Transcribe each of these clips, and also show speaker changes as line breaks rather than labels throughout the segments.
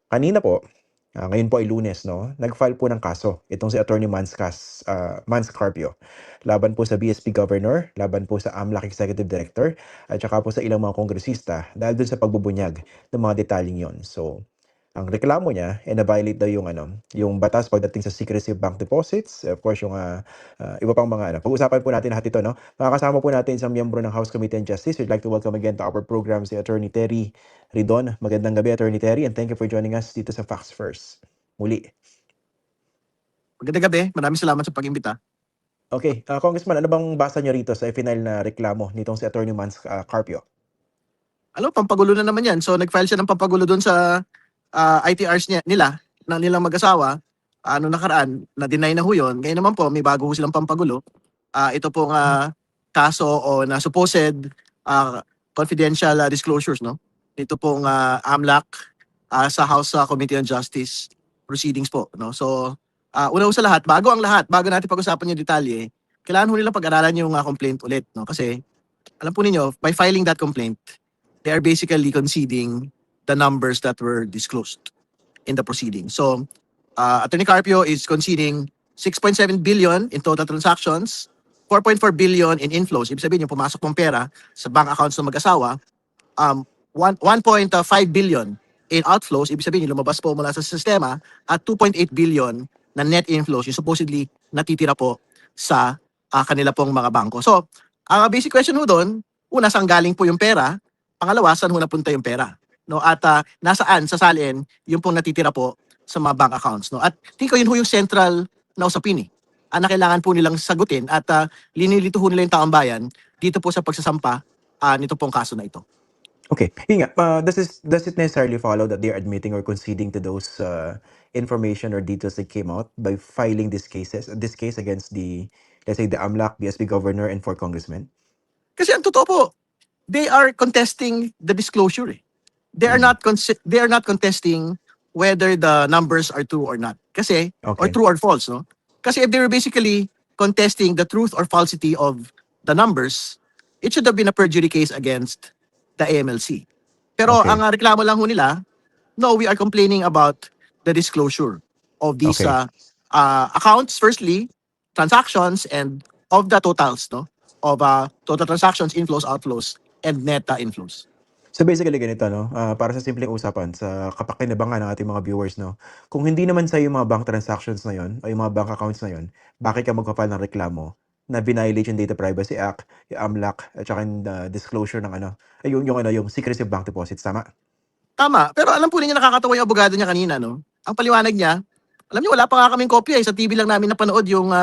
Kanina po, ngayon po ay Lunes 'no, nag-file po ng kaso itong si Attorney Mans Carpio laban po sa BSP Governor, laban po sa AMLAC Executive Director, at saka po sa ilang mga kongresista dahil dun sa pagbubunyag ng mga detalyeng yon. So, ang reklamo niya, na-violate daw yung yung batas pagdating sa secrecy of bank deposits, of course yung, iba pang mga pag-usapan po natin lahat ito 'no. Makakasama po natin isang miyembro ng House Committee on Justice. We'd like to welcome again to our program si Attorney Terry Ridon. Magandang gabi, Attorney Terry, and thank you for joining us dito sa Facts First. Muli.
Magandang gabi. Maraming salamat sa pag-imbita.
Okay, Congressman, ano bang basa niyo rito sa final na reklamo nitong si Attorney Mans Carpio?
Pampagulo na naman yan. So, nag-file siya ng pampagulo doon sa ITRs na nilang mag-asawa. Nakaraan, na-deny na ho yun. Ngayon naman po, may bago ho silang pampagulo. Ito pong kaso o na supposed confidential disclosures, no? Ito pong AMLAC sa House Committee on Justice proceedings po, no? So, una ho sa lahat, bago natin pag-usapan yung detalye, kailangan ho nilang pag-aralan yung complaint ulit, no? Kasi, alam po ninyo, by filing that complaint, they are basically conceding the numbers that were disclosed in the proceeding. So, Attorney Carpio is conceding 6.7 billion in total transactions, 4.4 billion in inflows. Ibig sabihin yung pumasok mong pera sa bank accounts ng mag-asawa, 1.5 billion in outflows. Ibig sabihin yung lumabas po mula sa sistema, at 2.8 billion na net inflows, yung supposedly natitira po sa kanila pong mga bangko. So, ang basic question ho doon, una, saan galing po yung pera? Pangalawa, saan ho napunta yung pera? No? At nasaan, sasalin, yung pong natitira po sa mga bank accounts. No? At tingin ko yun ho yung central na usapin na kailangan po nilang sagutin at linilito ho nila yung taong bayan dito po sa pagsasampa nito pong kaso na ito.
Okay, yun nga, does it necessarily follow that they're admitting or conceding to those information or details that came out by filing this case against let's say, the AMLAC, BSP Governor, and 4 congressmen?
Kasi ang totoo po, they are contesting the disclosure. They are not contesting whether the numbers are true or not. Kasi or
Okay.
true or false, no? Kasi if they were basically contesting the truth or falsity of the numbers, it should have been a perjury case against the AMLC. Pero
Okay.
ang reklamo lang ho nila, no, we are complaining about the disclosure of these
Okay.
accounts, firstly, transactions, and of the totals, no? Of total transactions, inflows, outflows, and net inflows.
So basically ganito 'no, para sa simpleng usapan sa kapakinabangan ng ating mga viewers 'no, kung hindi naman sa'yo yung mga bank transactions na yun o yung mga bank accounts na yun, bakit ka magfa-file ng reklamo na violate yung Data Privacy Act, yung AMLAC, at saka yung disclosure ng yung secrecy of bank deposits, tama?
Tama, pero alam po ninyo, nakakatawa yung abogado niya kanina, no? Ang paliwanag niya, alam niyo, wala pa nga kaming kopya sa TV lang namin napanood yung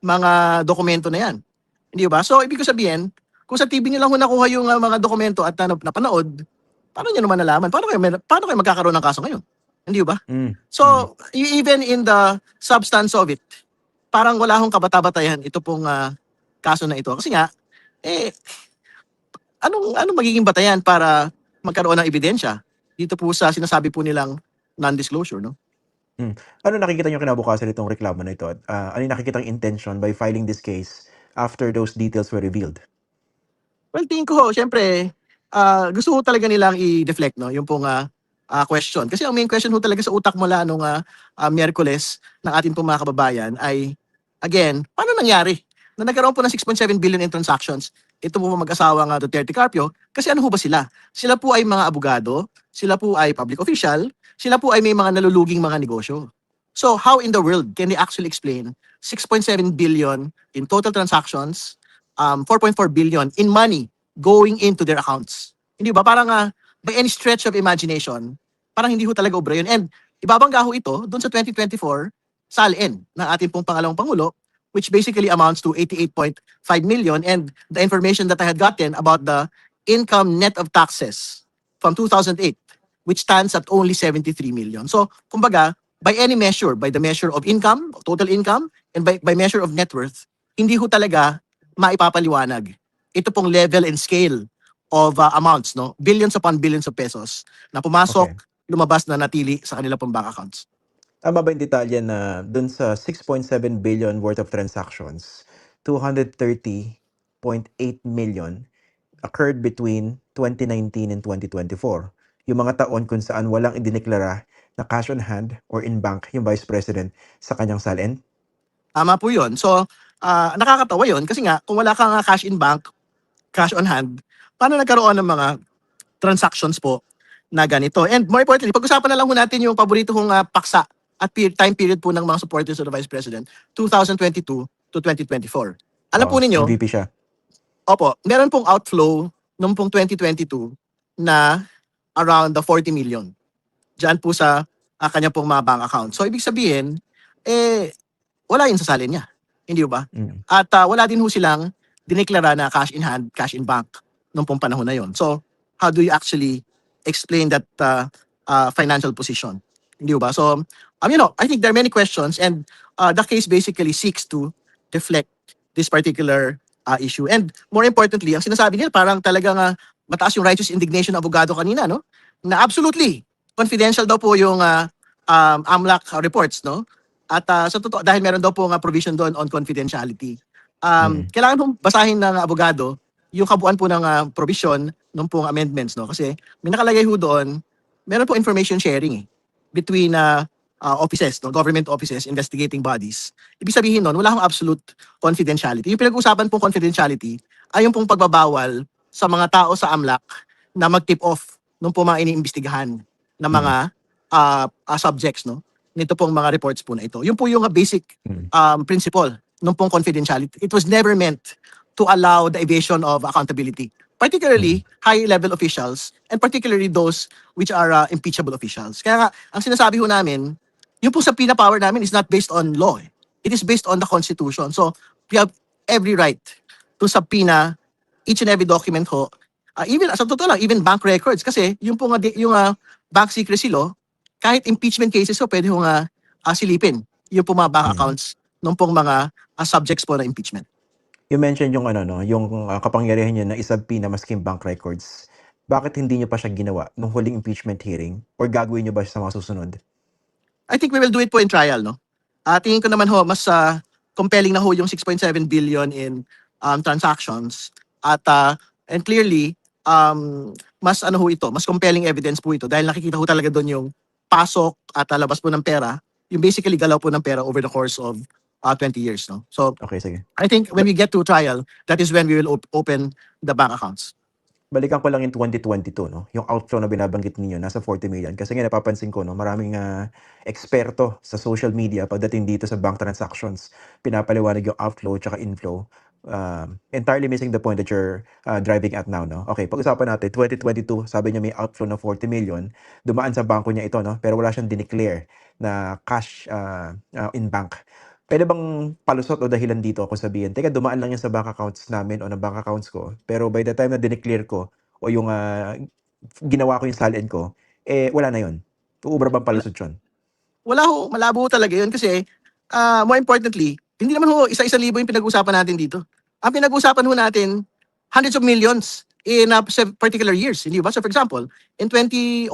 mga dokumento na yan. Hindi ba? So, ibig ko sabihin, kung sa TV niyo lang ho nakuha yung mga dokumento at napanood, paano niyo naman nalaman? Paano kayo magkakaroon ng kaso ngayon? Hindi ba? So, even in the substance of it, parang wala hong kabata-batayan ito pong kaso na ito. Kasi nga, anong magiging batayan para magkaroon ng ebidensya dito po sa sinasabi po nilang non-disclosure, no?
Ano nakikita niyo kinabukasan nitong reklamo na ito? Ano yung nakikitang intention by filing this case after those details were revealed?
Well, tingin ko, syempre, gusto ko talaga nilang i-deflect, no, yung pong question. Kasi ang main question ho talaga sa utak mula nung Miyerkules ng ating pong mga kababayan ay, again, paano nangyari na nagkaroon po ng 6.7 billion in transactions ito po mag-asawa nga Duterte Carpio? Kasi ano ho ba sila? Sila po ay mga abogado, sila po ay public official, sila po ay may mga naluluging mga negosyo. So how in the world can they actually explain 6.7 billion in total transactions, 4.4 billion in money going into their accounts? Hindi ba? Parang by any stretch of imagination, parang hindi ho talaga obra yun. And ibabangga ho ito doon sa 2024 salin ng ating pong pangalawang Pangulo, which basically amounts to 88.5 million. And the information that I had gotten about the income net of taxes from 2008, which stands at only 73 million. So, kumbaga, by any measure, by the measure of income, total income, and by measure of net worth, hindi ho talaga maipapaliwanag ito pong level and scale of amounts, no? Billions upon billions of pesos na pumasok, lumabas na natili sa kanila pong bank accounts.
Tama ba yung detalye na dun sa 6.7 billion worth of transactions, 230.8 million occurred between 2019 and 2024? Yung mga taon kung saan walang idineklara na cash on hand or in bank yung Vice President sa kanyang salin?
Tama po yun. So, nakakatawa yun kasi nga, kung wala kang cash in bank, cash on hand, paano nagkaroon ng mga transactions po na ganito? And more importantly, pag-usapan na lang po natin yung paborito kong paksa at time period po ng mga supporters of the Vice President, 2022 to 2024. Alam
Oo,
po ninyo,
MVP siya.
opo, meron pong outflow noong pong 2022 na around the 40 million. Diyan po sa kanya pong mga bank account. So, ibig sabihin, wala yun sa salin niya. Hindi ba?
Mm.
At wala din ho silang dineklara na cash in hand, cash in bank noong pong panahon na yon. So, how do you actually explain that financial position? Hindi ba? So, I think there are many questions and the case basically seeks to deflect this particular issue. And more importantly, ang sinasabi nila parang talagang mataas yung righteous indignation ng abogado kanina, no? Na absolutely confidential daw po yung AMLAC reports, no? At sa totoo, dahil meron daw po nga provision doon on confidentiality. Kailangan pong basahin ng abogado yung kabuuan po ng provision ng pong amendments, no? Kasi may nakalagay ho doon, meron po information sharing between offices, no? Government offices, investigating bodies. Ibig sabihin nun, wala akong absolute confidentiality. Yung pinag-usapan pong confidentiality ay yung pong pagbabawal sa mga tao sa AMLAC na mag-tip off nung po mga iniimbestigahan na mga subjects, no? Nito pong mga reports po na ito. Yun po yung basic principle nung pong confidentiality. It was never meant to allow the evasion of accountability, particularly high-level officials and particularly those which are impeachable officials. Kaya nga, ang sinasabi ho namin, yung po subpoena power namin is not based on law. It is based on the Constitution. So, we have every right to subpoena each and every document ho. Even, sa totoo lang, even bank records. Kasi yung po nga, yung bank secrecy law, kahit impeachment cases ho, pwede ho nga silipin yung po mga bank accounts ng pong mga subjects po na impeachment.
You mentioned yung yung kapangyarihan niya na isubpoena maski yung bank records. Bakit hindi niyo pa siya ginawa nung huling impeachment hearing? Or gagawin niyo ba siya sa mga susunod?
I think we will do it po in trial, no? Tingin ko naman ho, mas compelling na ho yung 6.7 billion in transactions. At and clearly, mas ho ito, mas compelling evidence po ito dahil nakikita ho talaga doon yung pasok at labas po ng pera, yung basically galaw po ng pera over the course of 20 years, no? So,
Okay, sige.
I think when we get to trial, that is when we will open the bank accounts.
Balikan ko lang yung 2022, no? Yung outflow na binabanggit niyo nasa 40 million. Kasi nga napapansin ko, no, maraming eksperto sa social media pagdating dito sa bank transactions. Pinapaliwanag yung outflow at inflow. Entirely missing the point that you're driving at now, no? Okay, pag-usapan natin, 2022, sabi niya may outflow na 40 million. Dumaan sa bangko niya ito, no? Pero wala siyang dineclare na cash in bank. Pwede bang palusot o dahilan dito kung sabihin, teka, dumaan lang yan sa bank accounts namin o ng bank accounts ko, pero by the time na dineclare ko o yung ginawa ko yung salin ko, wala na yun. Uubra bang palusot yun?
Wala ho, malabo ho talaga yun kasi more importantly, hindi naman ho isa-isa libo yung pinag-usapan natin dito. Ang pinag-usapan ho natin, hundreds of millions in particular years, hindi ba? So for example, in 2009, 18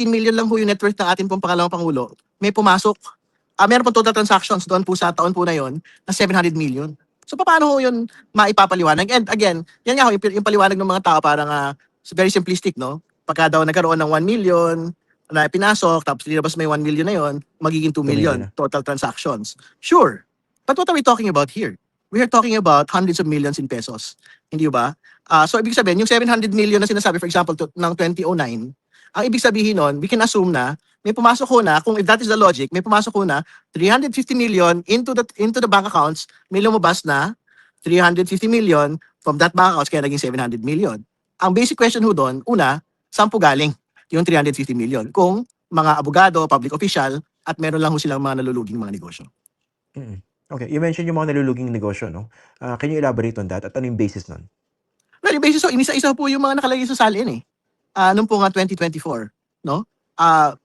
million lang ho yung net worth ng ating pong pangalawang Pangulo. May pumasok. Meron pong total transactions doon po sa taon po na yon na 700 million. So paano ho yun maipapaliwanag? And again, yan nga ho, yung paliwanag ng mga tao parang very simplistic, no? Pagka daw nagkaroon ng 1 million, na pinasok, tapos nilabas may 1 million na yon, magiging 2 million
million na.
total transactions. Sure. But what are we talking about here? We are talking about hundreds of millions in pesos. Hindi ba? So ibig sabihin, yung 700 million na sinasabi, for example, ng 2009, ang ibig sabihin nun, we can assume na may pumasok ko na, kung if that is the logic, may pumasok ko na 350 million into the bank accounts, may lumabas na 350 million from that bank accounts, kaya naging 700 million. Ang basic question ho doon, una, saan po galing yung 350 million? Kung mga abogado, public official, at meron lang ho silang mga naluluging mga negosyo.
Okay, you mentioned yung mga naluluging negosyo, no? Can you elaborate on that? At ano yung basis nun?
Well, yung basis ho, inisa-isa po yung mga nakalagay sa salin nung po nga 2024, no?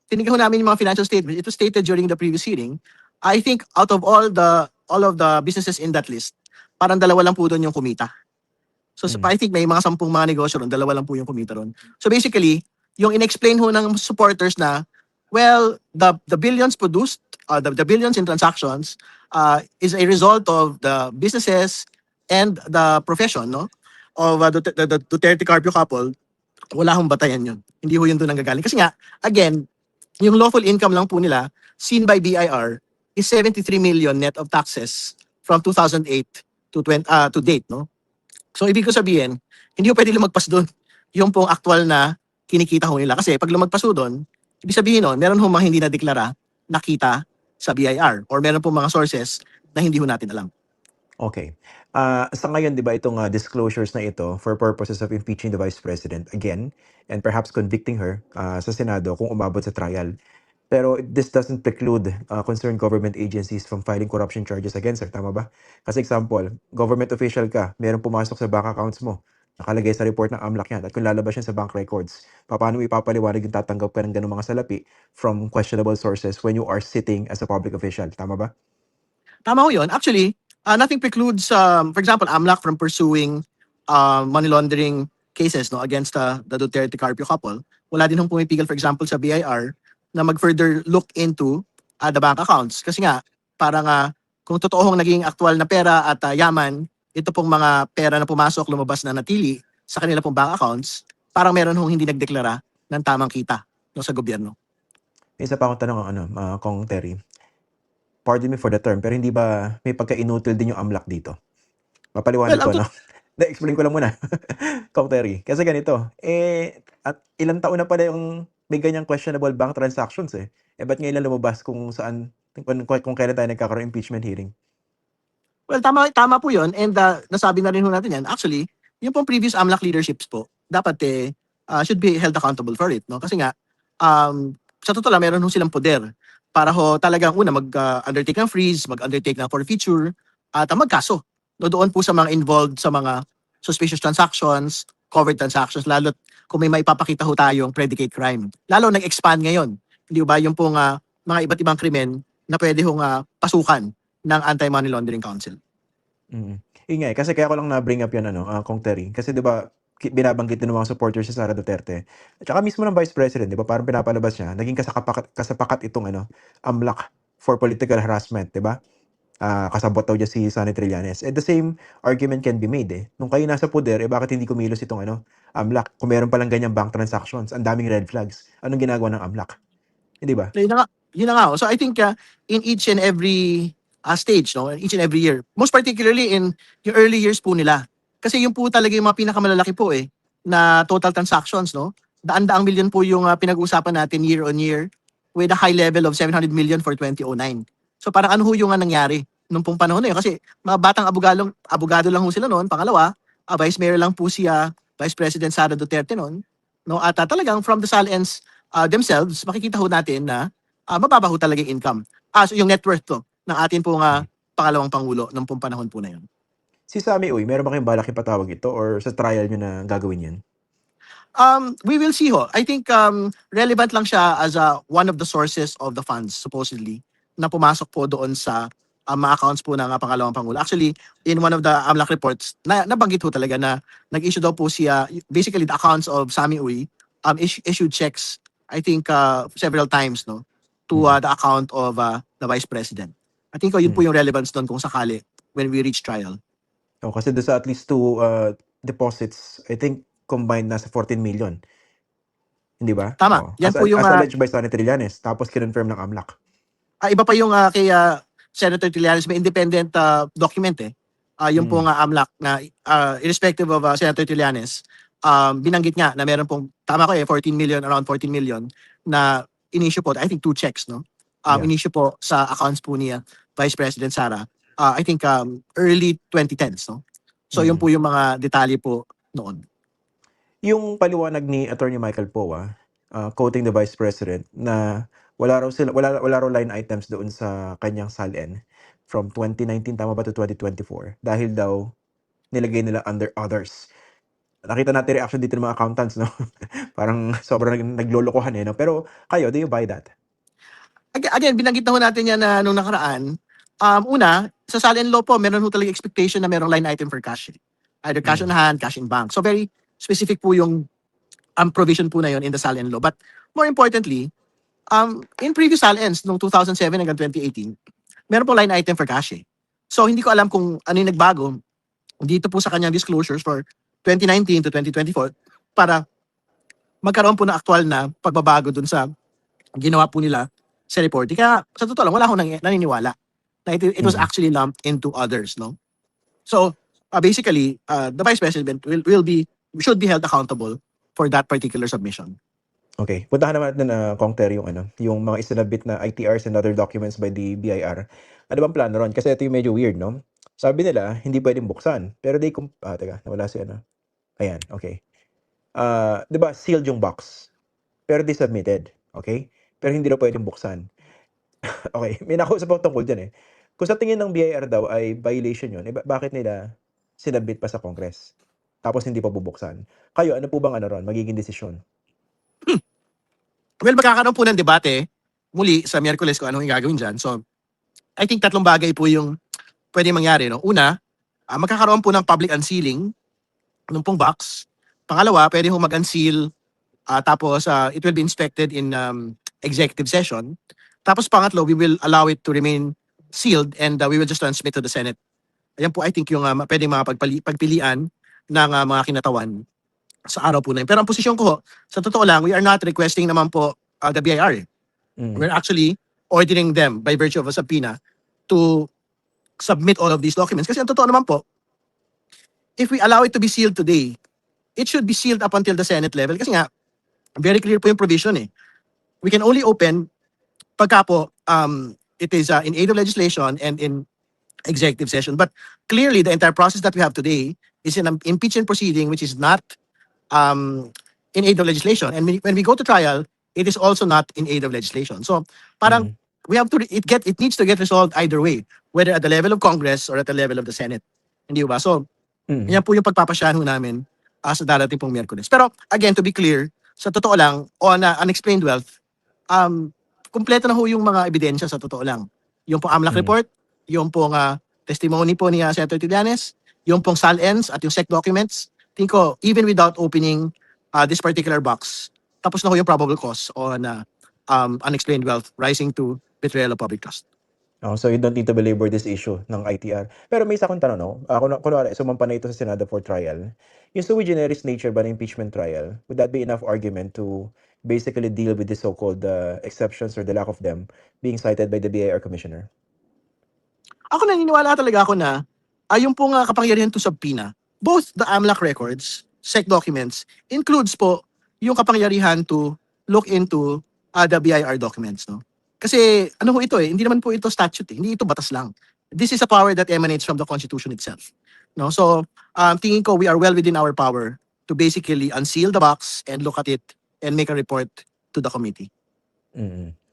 Tinignan ho namin yung mga financial statements. It was stated during the previous hearing. I think out of all of the businesses in that list, parang dalawa lang po doon yung kumita. So I think may mga 10 mga negosyo ron, dalawa lang po yung kumita ron. So basically, yung inexplain ho ng supporters na, well, the billions produced, the billions in transactions is a result of the businesses and the profession, no? Of the Duterte Carpio couple. Wala hong batayan yun. Hindi ho yun doon nanggagaling. Kasi nga, again, yung lawful income lang po nila, seen by BIR, is 73 million net of taxes from 2008 to date, no? So ibig ko sabihin, hindi ko pwede lumagpas doon yung pong actual na kinikita ho nila. Kasi pag lumagpas ho doon, ibig sabihin nun, meron ho mga hindi na-deklara na kita sa BIR or meron po mga sources na hindi ho natin alam.
Okay. Sa ngayon 'di ba itong, disclosures na ito for purposes of impeaching the Vice President again and perhaps convicting her, sa Senado kung umabot sa trial. Pero this doesn't preclude, concerned government agencies from filing corruption charges against her, tama ba? Kasi example, government official ka, merong pumasok sa bank accounts mo, nakalagay sa report ng AMLAC 'yan at kung lalabas yan sa bank records, papaano mo ipapaliwanag yung tatanggap ka ng gano'ng mga salapi from questionable sources when you are sitting as a public official, tama ba?
Tama ho yun. Actually, nothing precludes, for example, AMLAC from pursuing money laundering cases no against the Duterte Carpio couple. Wala din hong pumipigil, for example, sa BIR na mag-further look into the bank accounts. Kasi nga, parang kung totoo hong naging aktual na pera at yaman, ito pong mga pera na pumasok, lumabas na natili sa kanila pong bank accounts, parang meron hong hindi nagdeklara ng tamang kita no, sa gobyerno.
May isa pa akong tanong, Kong Terry. Pardon me for the term, pero hindi ba may pagka-inutil din yung AMLAC dito?
Well,
Mapaliwanag
ang
ko 'no? Hindi, explain ko lang muna, Kong Terry. Kasi ganito, at ilang taon na pala yung may ganyang questionable bank transactions, eh. Ba't ngayon lang lumabas kung saan kung kailan tayo nagkakaroon impeachment hearing?
Well, tama tama po 'yun and nasabi na rin ho natin 'yan. Actually, yung pong previous AMLAC leaderships po, dapat should be held accountable for it, no? Kasi nga, sa totoo lang meron ho silang poder para ho talagang una mag-undertake ng freeze, mag-undertake ng forfeiture, at magkaso. No, doon po sa mga involved sa mga suspicious transactions, covered transactions, lalo't kung may maipapakita ho tayong predicate crime. Lalo nag-expand ngayon, hindi ba, yung pong mga iba't ibang krimen na pwede hong pasukan ng Anti-Money Laundering Council.
Mm. Yun nga, kasi kaya ko lang na-bring up 'yan Kong Terry, kasi 'di ba binabanggit din ng mga supporters si Sara Duterte at saka mismo ng Vice President 'di ba parang pinapalabas niya, naging kasapakat itong AMLAC for political harassment 'di ba? Kasabwat daw diyan si Sonny Trillanes. The same argument can be made, eh. Nung kayo nasa poder, bakit hindi kumilos itong AMLAC? Kung meron palang ganyang bank transactions, ang daming red flags. Anong ginagawa ng AMLAC? Hindi ba?
So, yun na nga. So I think in each and every stage, no, in each and every year, most particularly in yung early years po nila. Kasi yung po talaga yung mga pinakamalalaki po na total transactions, no? Daan-daang milyon po yung pinag-uusapan natin year on year with a high level of 700 million for 2009. So parang ano ho yung nangyari nung pong panahon na yun? Kasi mga batang abogado lang ho sila noon. Pangalawa, Vice Mayor lang po siya, Vice President Sara Duterte noon. No? At talagang from the Salens themselves, makikita ho natin na mababa ho talaga yung income. So yung net worth to ng atin pong pangalawang pangulo nung pong panahon po na yun.
Si Sammy Uy, meron ba kayong balak ipatawag ito or sa trial niyo na gagawin 'yan?
We will see ho. I think relevant lang siya as one of the sources of the funds supposedly na pumasok po doon sa mga accounts po ng pangalawang pangulo. Actually, in one of the AMLAC reports, nabanggit ho talaga na nag-issue daw po siya, basically the accounts of Sammy Uy issued checks, I think several times no to the account of the Vice President. I think yun po yung relevance doon kung sakali when we reach trial.
Kasi doon sa at least 2 deposits, I think combined nasa 14 million. Hindi ba?
Tama.
Oo.
Yan po yung
As alleged by Sonny Trillanes, tapos kinonfirm ng AMLAC.
iba pa yung kay Senator Trillanes, may independent document yung pong AMLAC na irrespective of Senator Trillanes, binanggit nga na meron pong, tama ko 14 million, around 14 million na in-issue po, I think 2 checks, no?
Yeah.
In-issue po sa accounts po niya, Vice President Sara, I think early 2010s, no? So yun po yung mga detalye po noon.
Yung paliwanag ni Attorney Michael Poa, quoting the Vice President na wala raw line items doon sa kanyang SALN from 2019 tama ba to 2024 dahil daw nilagay nila under others. Nakita natin reaction dito ng mga accountants 'no. Parang sobrang naglolokohan, no? Pero kayo, do you buy that?
Again, binanggit na ho natin yan na nung nakaraan. Una, sa SALN law po, meron ho talaga expectation na merong line item for cash. Either cash on hand, cash in bank. So very specific po yung provision po na yon in the SALN law. But more importantly, in previous SALNs, noong 2007 hanggang 2018, meron po line item for cash. So hindi ko alam kung ano yung nagbago dito po sa kanyang disclosures for 2019 to 2024 para magkaroon po ng aktual na pagbabago dun sa ginawa po nila sa report. Kaya sa totoo lang, wala akong naniniwala na it was
Mm.
actually lumped into others, no? So, basically, the Vice President should be held accountable for that particular submission.
Okay, puntahan naman natin, Kong Terry, yung mga isinabit na ITRs and other documents by the BIR. Ano bang plano ron? Kasi ito yung medyo weird, no? Sabi nila, hindi pwedeng buksan. Pero teka, nawala si ano. Ayan, okay. 'Di ba sealed yung box, pero they submitted, okay? Pero hindi daw pwedeng buksan. Okay, may nakausap ako tungkol diyan, eh. Kung sa tingin ng BIR daw ay violation yun, eh, bakit nila sinabmit pa sa Congress? Tapos hindi pa bubuksan. Kayo, ano po bang ano ron, magiging desisyon?
Well, magkakaroon po ng debate muli sa Miyerkules kung anong gagawin dyan. So, I think 3 bagay po yung pwede mangyari. No? Una, magkakaroon po ng public unsealing ng pong box. Pangalawa, pwede ho mag-unseal tapos it will be inspected in executive session. Tapos pangatlo, we will allow it to remain sealed and we will just transmit to the Senate. Ayan po, I think yung pwede mga pagpilian ng mga kinatawan sa araw po na yun. Pero ang posisyon ko ho, sa totoo lang, we are not requesting naman po the BIR.
Mm.
We're actually ordering them by virtue of a subpoena to submit all of these documents. Kasi ang totoo naman po, if we allow it to be sealed today, it should be sealed up until the Senate level. Kasi nga, very clear po yung provision eh. We can only open pagka po it is in aid of legislation and in executive session. But clearly, the entire process that we have today is an impeachment proceeding which is not in aid of legislation. And when we go to trial, it is also not in aid of legislation. So parang we have to it needs to get resolved either way, whether at the level of Congress or at the level of the Senate. Hindi ba? So yan po yung pagpapasyahan ho namin sa darating pong Miyerkules. Pero again, to be clear, sa totoo lang, on unexplained wealth, kumpleto na ho yung mga ebidensya sa totoo lang. Yung pong AMLAC report, yung pong testimony po ni Senator Trillanes, yung pong SALENS at yung SEC documents, think ko, even without opening this particular box, tapos na ho yung probable cause on unexplained wealth rising to betrayal of public trust.
Oh, so you don't need to belabor this issue ng ITR. Pero may isa akong tanong, no? Kunwari, sumampa na ito sa Senado for trial. Yung sui generis nature ba ng impeachment trial, would that be enough argument to basically deal with the so-called exceptions or the lack of them being cited by the BIR Commissioner?
Ako naniniwala talaga ako na yung pong kapangyarihan to subpoena, both the AMLAC records, SEC documents, includes po yung kapangyarihan to look into the BIR documents. No? Kasi ano ho ito hindi naman po ito statute hindi ito batas lang. This is a power that emanates from the Constitution itself. No? So, tingin ko we are well within our power to basically unseal the box and look at it and make a report to the committee.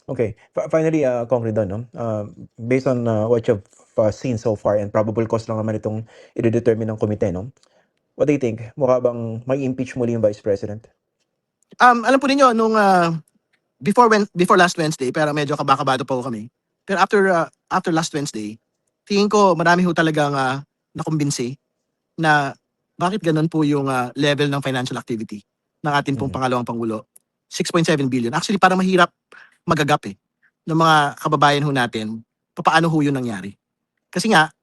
Okay. Finally, Kong Ridon, no? Based on what you've seen so far and probable cause lang naman itong i-determine ng komite, no? What do you think? Mukha bang mag-impeach muli yung Vice President?
Alam po ninyo, nung before last Wednesday, pero medyo kabakabado pa ho kami. Pero after last Wednesday, tingin ko marami ho talagang nakumbinsi na bakit ganun po yung level ng financial activity ng ating pong pangalawang Pangulo. 6.7 billion. Actually, parang mahirap magagap ng mga kababayan ho natin paano ho yun nangyari. Kasi nga,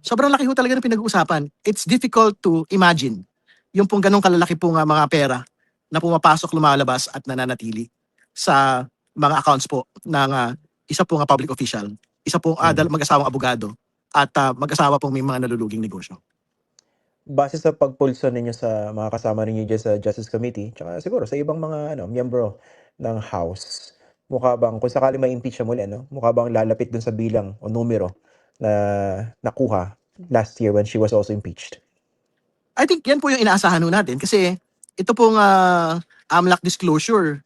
sobrang laki ho talaga ng pinag-uusapan. It's difficult to imagine yung pong ganun kalalaki pong mga pera na pumapasok, lumalabas at nananatili sa mga accounts po ng isa pong public official, isa pong mag-asawang abogado at mag-asawa pong may mga naluluging negosyo.
Base sa pagpulso ninyo sa mga kasama ninyo dyan sa Justice Committee, tsaka siguro sa ibang mga miyembro ng House, mukha bang, kung sakali ma-impeach siya muli, mukha bang lalapit dun sa bilang o numero na nakuha last year when she was also impeached?
I think yan po yung inaasahan ho natin kasi ito pong AMLAC disclosure,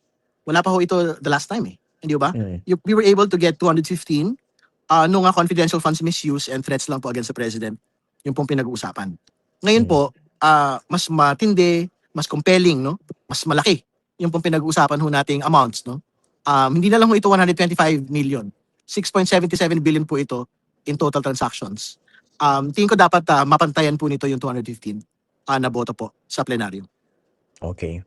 wala pa ho ito the last time hindi ba? We were able to get 215 nung confidential funds misuse and threats lang po against the President, yung pong pinag-uusapan. Ngayon po, mas matindi, mas compelling, no? Mas malaki yung pong pinag-uusapan ho nating amounts, no? Hindi na lang ho ito 125 million. 6.77 billion po ito in total transactions. Tingin ko dapat mapantayan po nito yung 215 na boto po sa plenaryo.
Okay.